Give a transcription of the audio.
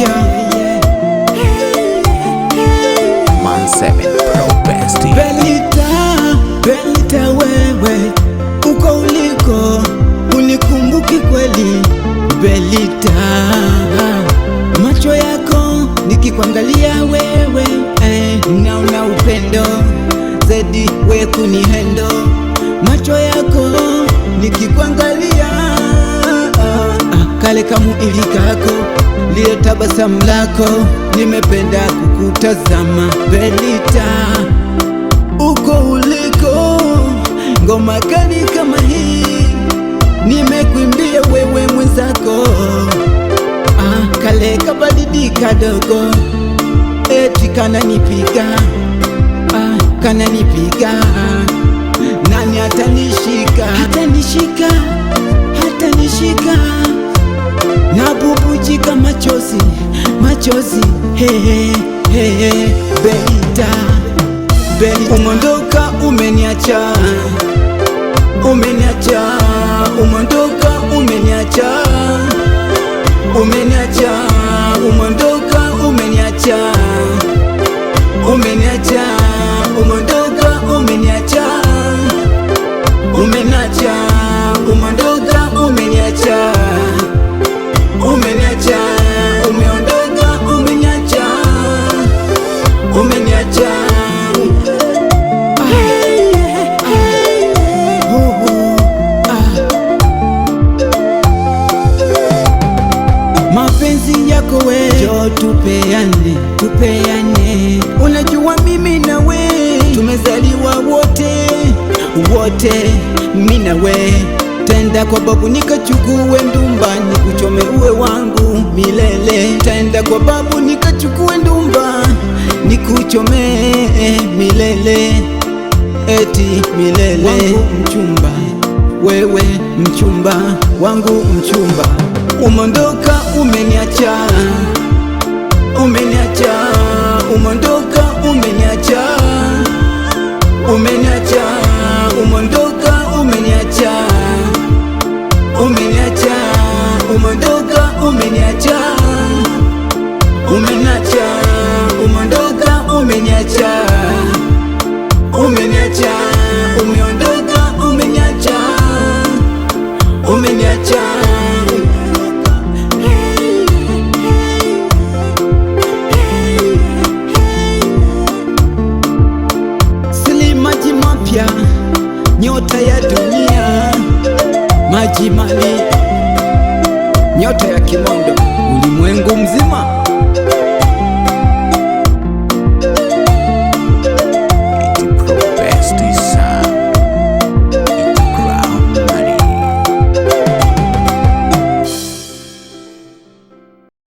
mapya. Man 7 Pro Best. Belita wewe uko uliko unikumbuki kweli Belita, macho yako nikikuangalia wewe naona upendo zaidi we kunihendo, macho yako nikikuangalia kale kamuili kako lile tabasamu lako nimependa kukutazama Belita, uko uliko ngoma gani kama hii nimekuimbia wewe mwenzako, kale kabadidi kadogo eti kananipiga nani hatanishika nabubujika machozi Belita, umondoka umeniacha umondoka umeniacha umondoka umeniacha umondoka umeniacha umondoka umeniacha umeondoka umeniacha mapenzi yako we jo tupeane, unajua mimi na we tumezaliwa wote mimi na we, tenda kwa babu nikachukue ndumba nikuchome uwe wangu milele, tenda kwa babu nikachukue ndumba nikuchome milele, eti milele. Wangu mchumba wewe mchumba wangu mchumba, umondoka umeniacha umondoka umeniacha umondoka umeniacha umondoka umeniacha umondoka umeniacha umeondoka umeniacha maji mapya, nyota ya dunia, maji mali, nyota ya kimondo, ulimwengu mzima.